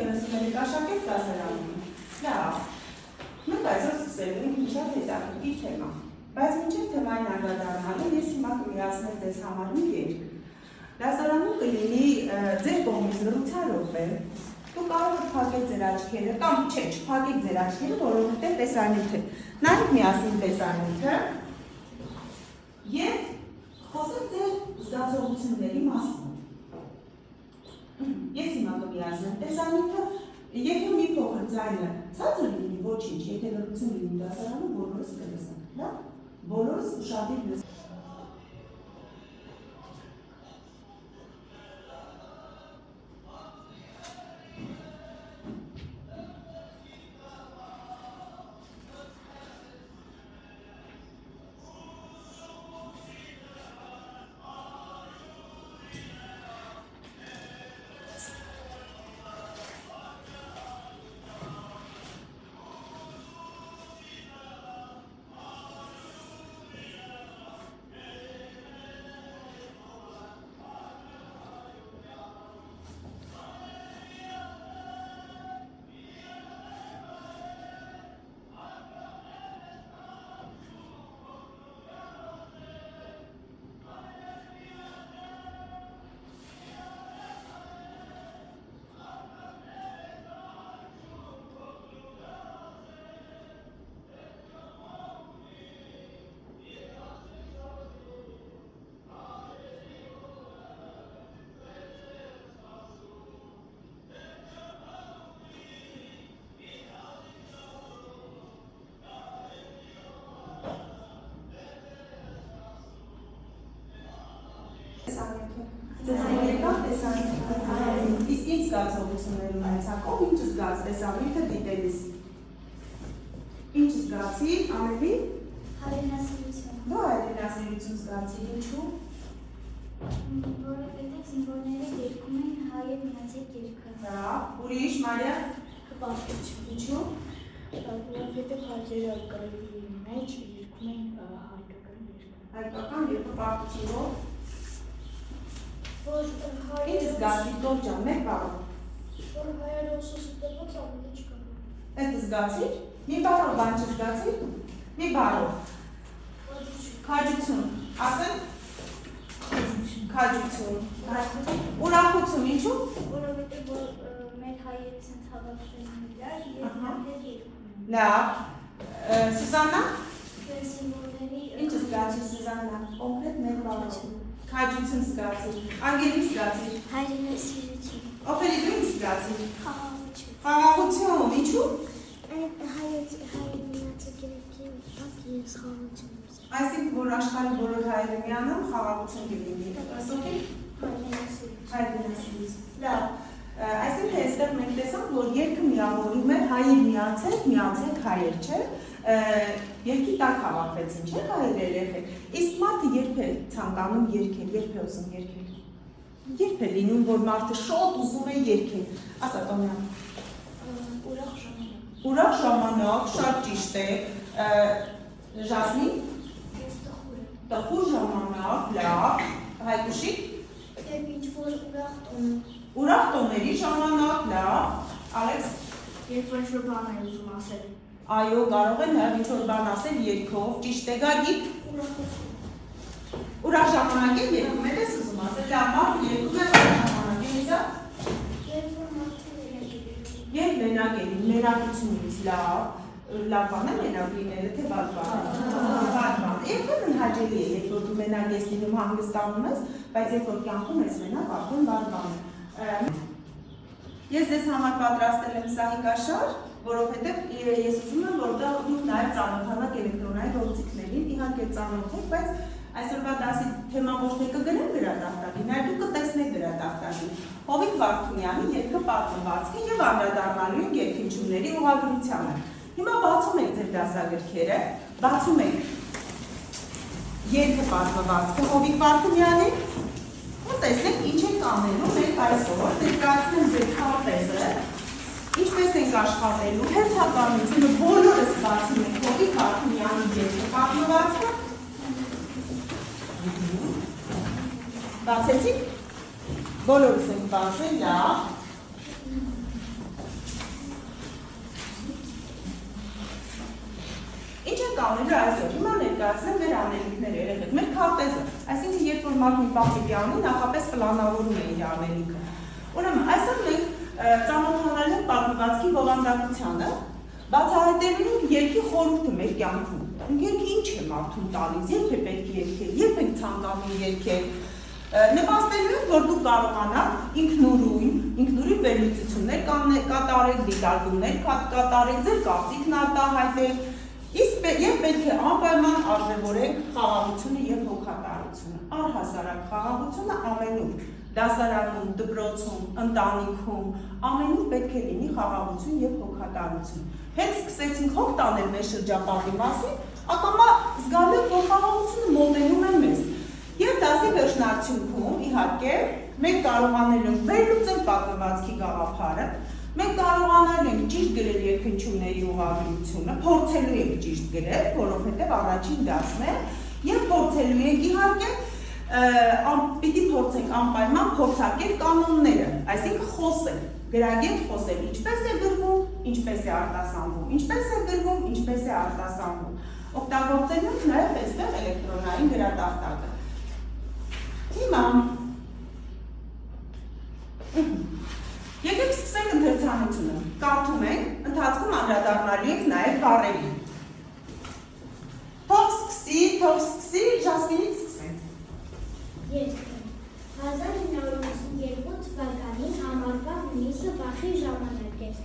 դասարանները կաշակեք դասարանում։ Լավ։ Մենք այսօր սկսելու ենք մի շատ հետաքրքիր թեմա։ Բայց մինչև թեմային անդրադառնալու ես հիմա կմիացնեմ ձեզ համար մի երգ։ Դասարանում կլինի ձեր կողմից լռության րոպե։ Դու կարող եք փակել ձեր աչքերը կամ չէ, չփակեք ձեր աչքերը, որովհետև տեսանյութ է։ Նայեք միասին տեսանյութը և խոսեք ձեր զգացողությունների մասին։ Ես հիմա կմիացնեմ տեսանյութը, եթե մի փոքր ձայնը ցածր լինի, ոչինչ, եթե լռություն լինի դասարանում, բոլորս կլսենք, լավ? Բոլորս ուշադիր լսենք։ Իսկ ինչ զգացողություններ ունեցաք, ով ինչ զգաց տեսանյութը դիտելիս։ Ինչ զգացի, Ամելի։ Հայրենասիրություն։ Դու հայրենասիրություն զգացի, ինչու։ Որովհետև զինվորները երգում են հայ եւ մնացեք երգը։ Լավ, ուրիշ, Մարիա։ Հպարտություն։ Ինչու։ Որովհետև հայերը կռվի մեջ երգում են հայկական երգը։ Հայկական եւ հպարտությունով։ Որ Ինչ զգացի, Տոր ջան, մեկ բառով։ Որ հայերը ուսուսուտված ավելի չկա։ Այդ զգացի՞ր։ Մի բառով բան չզգացի։ Մի բառով։ Քաջություն։ Ասեն։ Քաջություն։ Ուրախություն, ինչու։ Որովհետև որ մեր հայերից են հավաքվել իրար եւ նրանք երգում են։ Լավ։ Սուզաննա։ Զինվորների Ինչ զգացի, Սուզաննա։ Կոնկրետ մեկ բառով։ Քաջություն զգացի։ Անգելի զգացի։ հայրենասիրություն։ Օֆելի դու ինչ զգացի։ Խաղաղություն։ Խաղաղություն, ինչու։ Ես խաղաղություն։ Այսինքն, որ աշխարհի բոլոր հայերը միանան, խաղաղություն կլինի։ Սոֆի։ Հայրենասիրություն։ Լավ։ Այսինքն, այստեղ մենք տեսանք, որ երգը միավորում է հայի միացեք հայեր, չէ՞։ Երգի տակ հավաքվեցին, չէ՞ հայեր երեխեք։ Իսկ մարդը երբ է ցանկանում երգել, երբ է ուզում երգել։ Երբ է լինում, որ մարդը շոտ ուզում է երգել։ Ասա Տոնյան։ Ուրախ ժամանակ։ Ուրախ ժամանակ, շատ ճիշտ է։ Ժասմին։ Ես տխուր եմ։ Տխուր ժամանակ, լավ։ Հայկուշի։ Երբ ինչ-որ ուրախ տոն։ Ուրախ տոների ժամանակ, լավ։ Ալեքս։ Երբ ինչ-որ բան եմ ուզում ասել։ Այո, կարող է նաև ինչ-որ բան ասել երգով, ճիշտ է Գագիկ։ Ուրախություն։ Ուրախ ժամանակ է երգում է, ես ուզում ասել, լավ, մարդը երգում է ուրախ ժամանակ, Լիզա։ Երբ որ մարդը մենակ է։ Երբ մենակ է լինում, մենակությունից, լավ բան է մենակ լինելը, թե վատ բան։ Վատ բան։ Երբեմն հաճելի է, երբ որ դու մենակ ես լինում հանգստանում ես, բայց երբ որ կյանքում ես մենակ, արդեն վատ բան է։ Ես ձեզ համար պատրաստել եմ սահիկաշար, որովհետև ես ուզում եմ, որ դուք նաև ծանոթանաք էլեկտրոնային գործիքներին, իհարկե ծանոթ եք, բայց այսօրվա դասի թեման ոչ թե կգրեմ գրատախտակի, նաև դուք կտեսնեք գրատախտակի։ Հովիկ Վարդունյանի երգը պատմվածքը եւ անդրադառնալու ենք երգիչումների ուղղագրությանը։ Հիմա բացում եք ձեր դասագրքերը, բացում եք երգը պատմվածքը Հովիկ Վարդունյանի ու տեսնեք ինչ եք անելու մենք այսօր, ներկայացնեմ ձեր քարտեզը, ինչպես ենք աշխատելու, հերթականությունը բոլորս բացում ենք Հովիկ Վարդունյանի երգը պատմվածքը։ Բացեցիք, բոլորս ենք բացել, լավ։ կանելու այսօր։ Հիմա ներկայացնեմ մեր անելիքները երեխեք, մեր քարտեզը։ Այսինքն երբ որ մարդ մի բան պիտի անի, նախապես պլանավորում է իր անելիքը։ Ուրեմն այսօր մենք ծանոթանալու ենք պատմվածքի բովանդակությանը, բացահայտելու ենք երգի խորհուրդը մեր կյանքում։ Երգը ինչ է մարդուն տալիս, երբ է պետք երգել, երբ ենք ցանկանում երգել։ Նպաստելու ենք, որ դուք կարողանաք ինքնուրույն վերլուծություններ կատարել, դիտարկումներ կատարել, ձեր կարծիքն արտահայտել, իսկ եւ պետք է անպայման արժևորենք խաղաղությունը եւ հոգատարությունը։ Առհասարակ խաղաղությունը ամենուր, դասարանում, դպրոցում, ընտանիքում, ամենուր պետք է լինի խաղաղություն եւ հոգատարություն։ Հենց սկսեցինք հոգ տանել մեր շրջապատի մասին, ակամա զգալու ենք, որ խաղաղությունը մոտենում է մեզ։ Եվ դասի վերջնարդյունքում, իհարկե, մենք կարողանելու ենք վերլուծել պատմվածքի գաղափարը, մենք կարողանալու ենք ճիշտ գրել երգչությունների ուղղագրությունը, փորձելու ենք ճիշտ գրել, որովհետև առաջին դասն է, եւ փորձելու ենք իհարկե պիտի փորձենք անպայման փորձարկել կանոնները, այսինքն խոսել, գրագետ խոսել, ինչպես է գրվում, ինչպես է արտասանվում, ինչպես է գրվում, ինչպես է արտասանվում։ Օգտագործելու ենք նաեւ այստեղ էլեկտրոնային գրատախտակը։ Հիմա եկեք սկսենք ընթերցանությունը, կարդում ենք, ընթացքում անդրադառնալու ենք նաև բառերին։ Թող սկսի, Ժասմինից սկսենք։ Երգը 1992 թվականին ամառվա հունիսը վախի ժամանակ էր։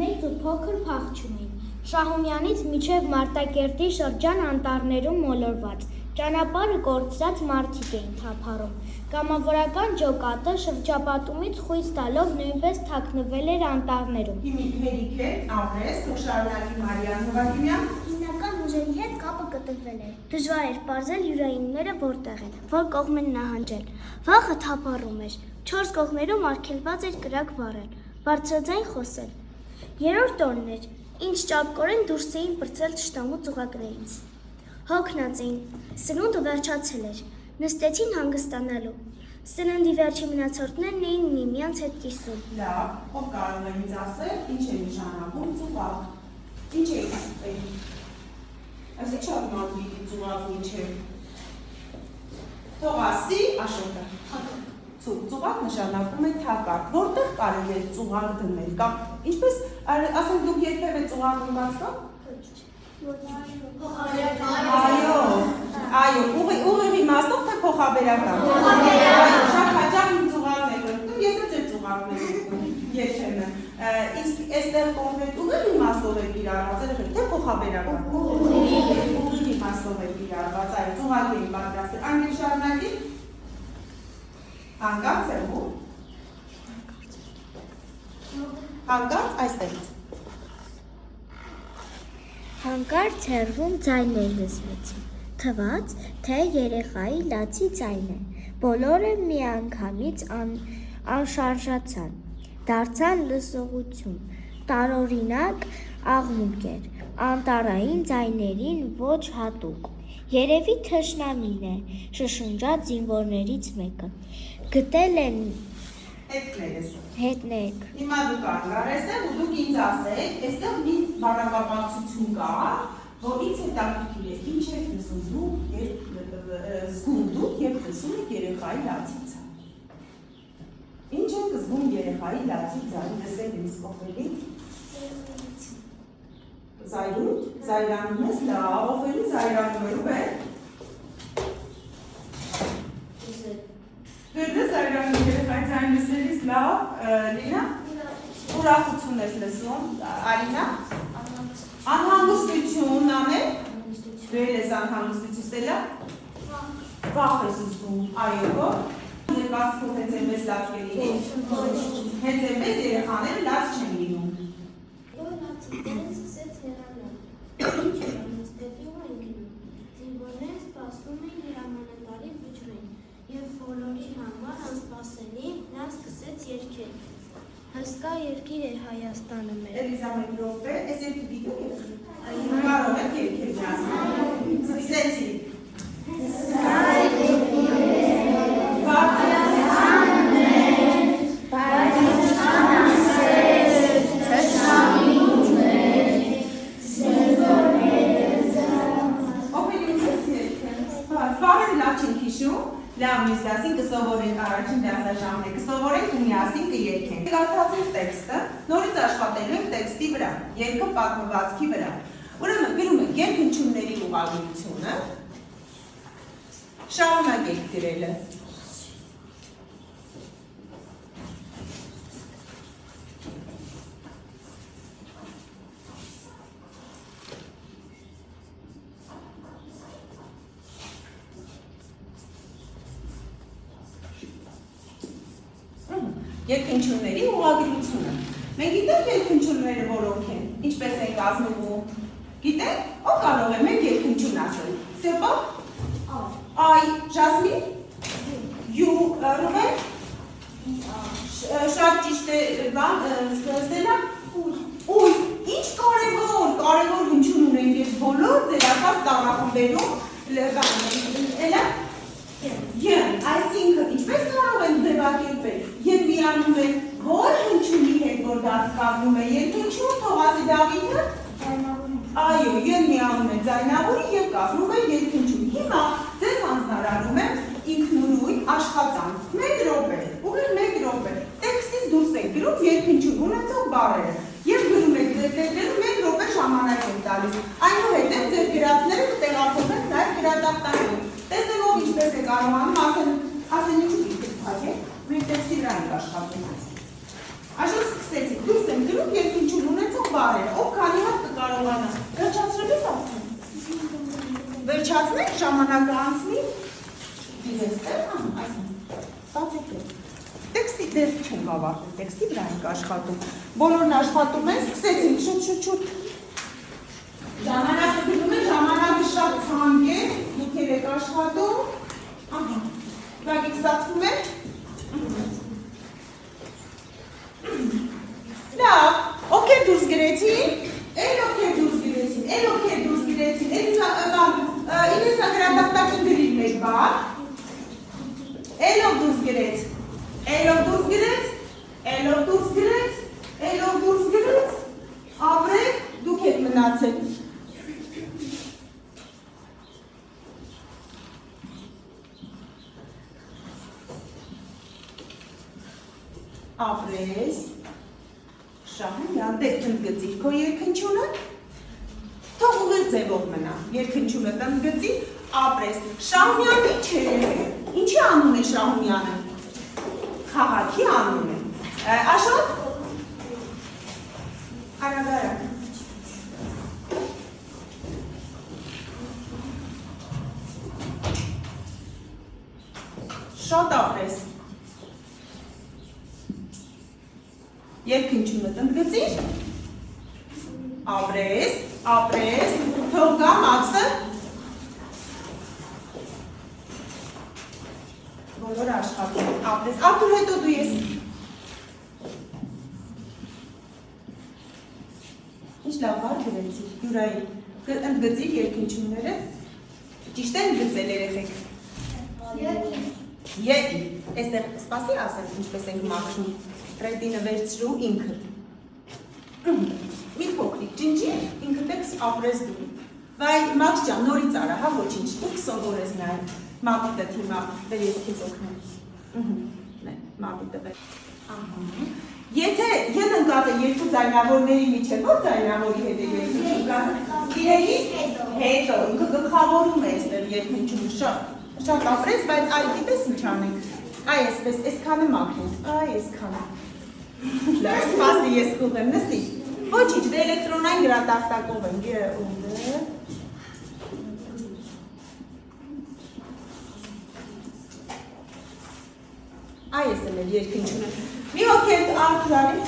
Մեծ ու փոքր փախչում էին։ Շահումյանից մինչև Մարտակերտի շրջան անտառներում մոլորված։ Ճանապարհը կորցրած մարդիկ էին թափառում։ Կամավորական ջոկատը շրջապատումից խույս տալով նույնպես թաքնվել էր անտառներում։ Հերիք է, ապրես, թող շարունակի Մարիան Նովակիմյան։ Հիմնական ուժերի հետ կապը կտրվել էր։ Դժվար էր պարզել յուրայինները որտեղ են, որ կողմ են նահանջել։ Վախը թափառում էր։ 4 կողմերում արգելված էր կրակ վառել, բարձրաձայն խոսել։ Երրորդ օրն էր, ինչ ճապկորեն դուրս էին պրծել թշնամու ծուղակներից։ Հոգնած էին, սնունդը վերջացել էր, նստեցին հանգստանալու։ Սննդի վերջի մնացորդներն էին միմյանց հետ կիսում։ Լավ, ով կարող է ինձ ասել, ինչ է նշանակում ծուղակ։ Ինչ է ասել։ Այսինքն շատ մատվիդի ծուղակն ինչ է։ Թող ասի Աշոտը։ Ծուղակ նշանակում է թակարդ։ Որտեղ կարելի է ծուղակ դնել կամ ինչպես ասենք դուք երբևէ ծուղակ դնված կա։ Այո, ուղիղ իմաստով թե փոխաբերական։ Այո, շատ հաճախ իմ ծուղակներ կրկնում, ես էլ ձեր ծուղակներ կրկնում, երբեմն։ Իսկ այստեղ կոնկրետ ուղիղ իմաստով է կիրառված, թե փոխաբերական։ Ուղիղ իմաստով է կիրառված, այո, ծուղակ էին պատրաստել։ Անգել շարունակի։ Հանկարծ է ու։ Հանկարծ այստեղից։ Հանկարծ հեռվում ձայներ լսվեցին, թվաց, թե երեխայի լացի ձայն է, բոլորը միանգամից անշարժացան, դարձան լսողություն, տարօրինակ աղմուկ էր, անտառային ձայներին ոչ հատուկ, երևի թշնամին է, շշնջաց զինվորներից մեկը, գտել են հետնեք։ Հիմա դուք անգարեսեք ու դուք ինձ ասեք, այստեղ մի բառակապակցություն կա, որ ինձ հետաքրքիր է, ինչ եք լսում դուք, զգում դուք եւ լսում եք երեխայի լացի ձայն։ Ինչ եք զգում երեխայի լացի ձայն, լսեք ինձ կողմելի։ Զայրույթ, զայրանում ես, լավ, ովելի զայրանում է։ Դե զայրանում երեխայի ձայն լսելիս լավ, Լինա, ուրախություն ես լսում, Արինա, անհանգստություն անել, դու ես անհանգստություն ստելա, վախ ես զգում, այո, երկացքում հենց էմես լաց կերին, հենց էմես երեխաները լաց չեն լինում։ Որ լացիկները սկսեց հեռանալ, ինչ էր անց դեպի ու են գնում, զինվորները սպասում էին հրամանատարի վճռին, և բոլորի համար անսպասելի նա սկսեց երգել։ Հսկա երկիր է Հայաստանը մեր։ Էլիզաբեթ Ռոպե, այս երկի դիտում եք։ Կարող եք երկիր ջասը։ Սկսեցի։ Հսկա երկիր է Հայաստանը մեր, բայց չանասեր, թշնամի ուներ, զինվորները կարդացինք տեքստը, նորից աշխատելու ենք տեքստի վրա, երկը պատմվածքի վրա։ Ուրեմն գրում ենք երկհնչյունների ուղղագրությունը, շարունակենք գրելը։ Երկհնչյունների ուղղագրությունը։ Մենք գիտենք երկհնչյունները որոնք են, ինչպես են կազմվում։ Գիտենք, ով կարող է մեկ երկհնչյուն ասել։ Սեպա։ Այ, Ժասմին։ Յու, Ռուբեն։ Շատ ճիշտ է, բան, Ստելա։ Ուй, ինչ կարևոր հնչյուն ունենք ես բոլոր ձերակած տառախմբերում էլա։ Յն, այսինքն, ինչպես կարող են ձևակերպել, և միանում են որ հնչյունի հետ, որ կազմում է երկհնչյուն, թող ասի Դավիթը, այո, և միանում է ձայնավորի և կազմում է երկհնչյուն։ Հիմա ձեզ հանձնարարում եմ ինքնուրույն աշխատանք, 1 րոպե, ուղիղ 1 րոպե, տեքստից դուրս եք գրում երկհնչյուն ունեցող բառերը և գրում եք ձեր տեքստերում 1 րոպե ժամանակ եք տալիս, այնուհետև ձեր գրածները կտեղափոխեք նաև գրատախտակում։ Տեսնելով ինչպես է կարողանում, ասեն ինչու ինքդ փակեք, մենք տեքստի վրա ենք աշխատում։ Այժմ սկսեցիք, դուրս եմ գրում երկհնչյուն ունեցող բառերը, ով քանի հատ կկարողանա։ Վերջացրել ես արդեն։ Վերջացնենք, ժամանակը անցնի։ Դիվեստեր, այսինքն, բացեք դեպ։ Տեքստի դեռ չենք ավարտել, տեքստի վրա ենք աշխատում։ Բոլորն աշխատում են, սկսեցինք, շուտ։ Ժամանակը գնում է, ժամանակը շատ թանկ է, դուք եք աշխատում, վագիկ ստացվում է, լավ, ովքեր դուրս գրեցին, էլ ովքեր դուրս գրեցին, ինեսա գրատախտակին գրիր մեր բար, Էլով դուրս գրեց, ապրեք, դուք եք մնացել։ Ապրես, Շահումյան, դե տնգծիր քո երկհնչյունը, թող ուղիղ ձևով մնա, երկհնչյունը տնգծիր, ապրես, Շահումյան ինչ է, ինչի անուն է Շահումյանը, քաղաքի անուն է, Աշոտ, Արագարակ, շատ ապրես, երկհնչյունը տնգծիր, ապրես, թող գա Մաքսը, բոլոր աշխատում, ապրես, Արտուր հետո դու ես, ինչ լավ բար գրեցիր, Յուրայի, ընդգծիր երկհնչյունները, ճիշտ է ընդգծել երեխեք, Եի, էստեղ սպասի ասեմ, ինչպես ենք մաքրում, Ռեդինը վերցրու ինքդ, մի փոքրիկ ջնջի, ինքդ եք ապրես դու, վայ Մաքս ջան, նորից արա, հա ոչինչ, դուք սովորես նայ, մապիտը թիմա, վեր ես քեզ օգնեմ, մապիտը վեր, Եթե յեն ընկած է երկու ձայնավորների միջև, որ ձայնավորի հետ է երկհնչյուն կա, իրենից հետո, ինքը գլխավորում է էստեղ երկհնչյուն շատ ապրես, բայց այ գիտես ինչ անենք, այ էսպես, էսքան եմ ակրում, այ էսքան եմ, լավ, սպասի ես կուղեմ, նստի, ոչինչ, դե էլեկտրոնային գրատախտակով եմ, գիրը, այ ես եմ էլ երկհնչյունը, մի հոգետ արդյարի,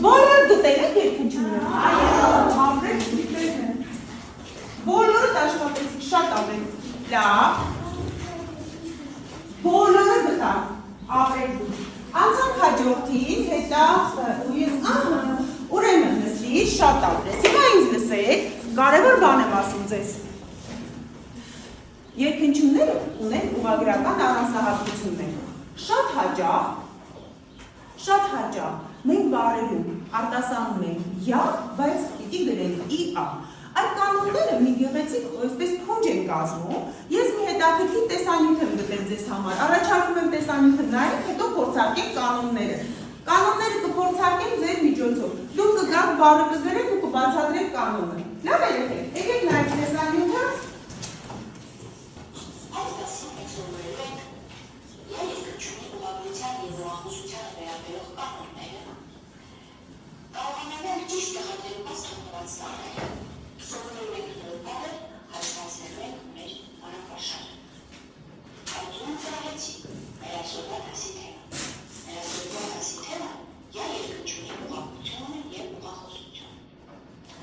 բոլոր գտել եք երկհնչյունը, ապրեք, դիտեսն, բոլորդ աշխատեցիք, շատ ապրեք, լավ, բոլորը գտա, ապրեք դու, անցանք հաջորդին, հետա, ու ես, ուրեմն նստի, շատ ապրես, հիմա ինձ լսեք, կարևոր բան եմ ասում ձեզ, երկհնչյունները ունեն ուղղագրական առանձնահատկություններ, շատ հաճախ, մենք բառերում արտասանում ենք յա, բայց պիտի գրենք իա, այդ կանոնները մի գեղեցիկ, այսպես փունջ են կազմում, ես մի հետ հետաքրքիր տեսանյութ եմ գտել ձեզ համար։ Առաջարկում եմ տեսանյութը նայեք, հետո փորձարկենք կանոնները։ Կանոնները կփորձարկենք ձեր միջոցով։ Դուք կգաք բառը կգրեք ու կբացատրեք կանոնը։ Լավ է եկեք։ Եկեք նայեք տեսանյութը։ Այս դասին մենք սովորելու ենք երկրչունի ուղղագրության և ուրախուսությանը վերաբերող կանոնները, կարողանանք ճիշտ տեղադրված թողնվածները, սովորելու ենք նոր բառեր, հասկացնելու ենք մեր բառապաշարը։ Կարծում եմ ծրագրեցի մեր այսօրվա դասի թեման։ Մեր այսօրվա դասի թեման երկրչունի ուղղությունը և ուղղախոսությունը։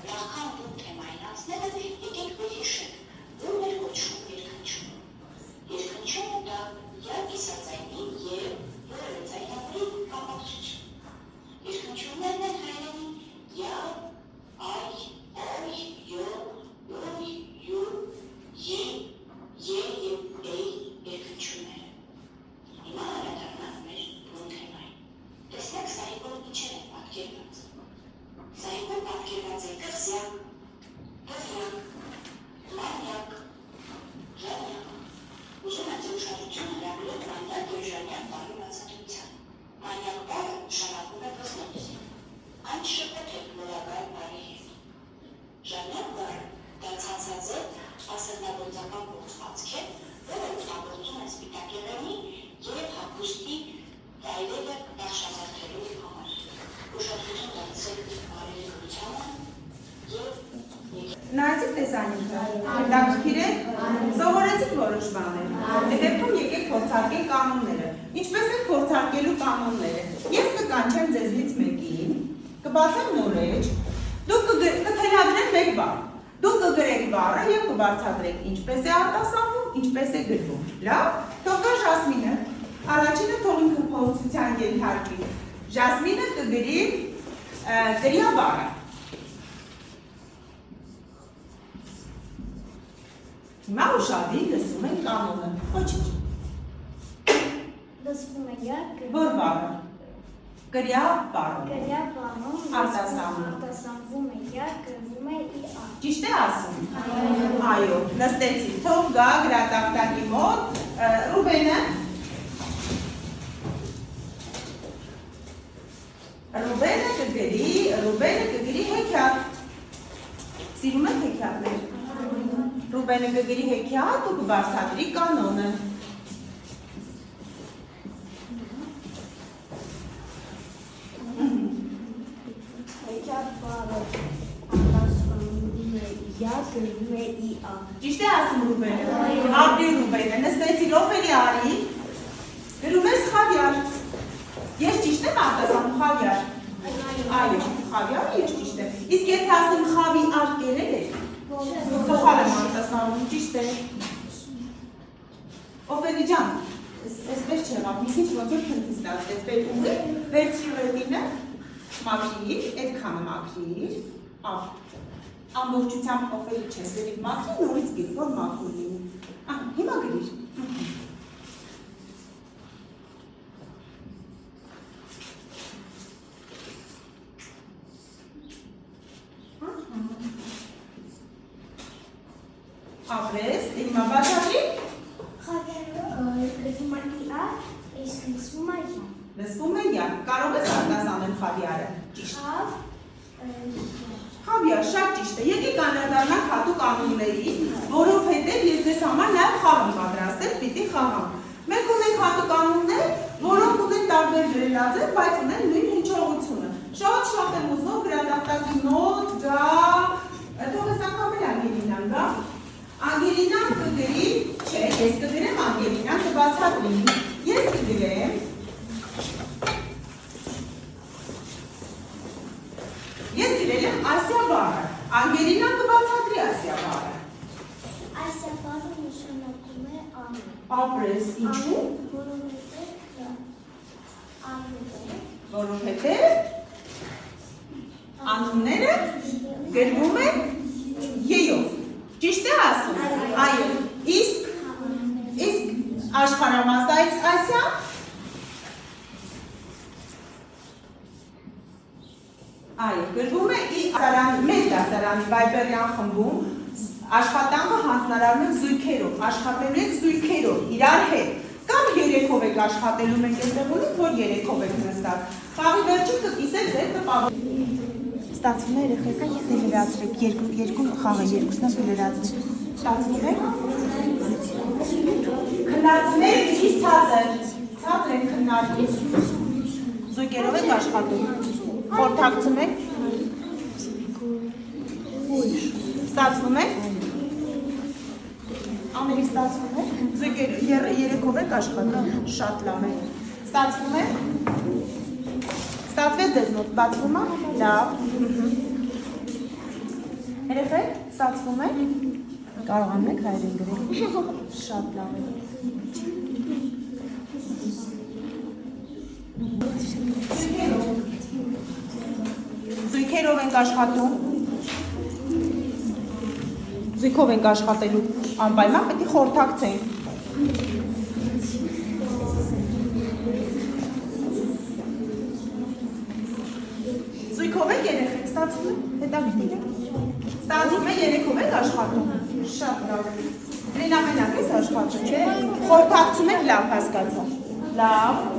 Նախքան դուք թեմային անցնելը եկեք մի հիշենք, որ մեր կոչվում երկնչում։ Երկնչումը դա կիսածայնի և որևէ ձայնագրի կապակցություն։ Երկնչումներն են հայերենի յ, այ, օյ, յո, յոյ, յու, ե և էյ երկնչումները։ Հիմա անդրադառնանք մեր բուն թեմային։ Տեսնեք սայի որ ինչեր են պատկերված։ Սայի որ պատկերված է կղզյակ, դղյակ, մանյակ, ժանյակ։ Ուզում եմ ձեր ուշադրությունը հրավիրել մանյակ և ժանյակ բառի բացատրությանը։ Մանյակ բառը նշանակում է վզնոց։ Այն շփոթ է նորագայ բառի հետ։ Ժանյակ բառը դա ցանցաձև ասեղնագործական գործվածք է, որը օգտագործում է սպիտակեղենի և հագուստի վայրերը նախշազարդելու համար։ Ուշադրություն դարձրեք բառերի գրությանը և Նայեցիք տեսանյութը, հետաքրքիր է, սովորեցիք որոշ բաներ, այդ դեպքում եկեք փորձարկենք կանոնները, ինչպես են փորձարկելու կանոնները, ես կկանչեմ ձեզնից մեկին, կբացեմ նոր էջ, դուք կթելադրեք մեկ բառ, դուք կգրեք բառը և կբարձրացրեք ինչպես է արտասանվում, ինչպես է գրվում, լավ, թող գա Ժասմինը, առաջինը թող ինքը փորձության ենթարկվի, Ժասմինը կգրի գրյա բառը։ Հիմա ուշադիր լսում ենք կանոնը, ոչինչ։ Լսվում է յակ, Որ բառը։ Գրյա բառը։ գրյա բառում արտասանվում է յակ, գրվում է իա։ Ճիշտ է ասում։ Այո, նստեցի։ Թող գա գրատախտակի մոտ Ռուբենը։ Ռուբենը կգրի հեքիաթ։ Սիրում եք հեքիաթներ։ Ռուբենը կգրի հեքիաթ ու կբարձրացրի կանոնը։ Հեքիաթ բառը արտասանվում է յակ, գրվում է իա։ Ճիշտ է ասում Ռուբենը։ Ապրի Ռուբենը, նստեցի Ռոֆելի արի։ Գրում ես խավիար։ Ես ճիշտ եմ արտասանում խավիար։ Այո, խավիարը ես ճիշտ եմ։ Իսկ եթե ասեմ խավի ար կերել է, սոխալ եմ արտասանում, ճիշտ է։ Օֆելի ջան, այսպես չեղավ, մի քիչ ոնց որ փնթի ստացվեց, պետք ուղի, վերցրի ուղեղինը, մաքրիր, այդքանը մաքրիր, ամբողջությամբ օֆելի չես գրի, մաքրի, նորից գրի, որ մաքուր լինի։ Հիմա գրիր։ Ապրես, հիմա բացատրի։ Խավիարը գրվում է իա, իսկ լսվում է յա։ Լսվում է յա, կարող ես արտասանել խավիարը։ Ճիշտ։ Խավիար, շատ ճիշտ է։ Եկեք անդրադառնանք հատուկ կանոնների, որովհետև ես ձեզ համար նաև խաղ եմ պատրաստել, պիտի խաղամ։ Մենք ունենք հատուկ կանոններ, որոնք ունեն տարբեր վերելաձև, բայց ունեն նույն հնչողությունը։ Շատ եմ ուզում գրատախտակի մոտ գա, թող ես անգամ էլ Անգելինան գա։ Անգելինան կգրի, չէ, ես կգրեմ Անգելինան, կբացատրի, ես կգրեմ, ես գրել եմ Ասիա բառը, Անգելինան կբացատրի Ասիա բառը։ Ասիա բառը նշանակում է ամեն։ Ապրես, ինչու։ Որովհետև անունները գրվում են յ-ով։ Ճիշտ է ասում։ Այո, իսկ աշխարհամասայից Ասիա այո, գրվում է մեծ դասարանի Վայբերյան խմբում Աշխատանքը հանձնարարում եք զույգերով, աշխատելու եք զույգերով, իրար հետ, կամ երեքով եք աշխատելու, մենք այստեղ ունենք, որ երեքով եք նստած։ Խաղի վերջին կկիսեք ձեր տպավորությունը։ Ստացվում է երեխեքը դելերացրեք, երկու խաղը, երկուսն եմ դելերացրեք։ Ստացվում է։ Քննարկումները քիչ ցածր են քննարկում։ Զույգերով եք աշխատում։ Խորհրդակցում եք։ Ստացվում է։ Ամենից ստացվում է։ Զույգեր երեքով եք աշխատում։ Շատ լավ է։ Ստացվում է։ Ստացվեց ձեզ մոտ, բացվում է։ Լավ։ Երեխեք, ստացվում է։ Կարողանում եք հայերեն գրել։ Շատ լավ է։ Զույգերով ենք աշխատում։ Զույգով ենք աշխատելու անպայման պետք է խորհրդակցենք։ Զույգով եք երեխեք, ստացվում է, հետաքրքիր է։ Ստացվում է երեքով եք աշխատում։ Շատ լավ է։ Մենամենակ ես աշխատում, չէ՞։ Խորհրդակցում եք, լավ հասկացա։ Լավ։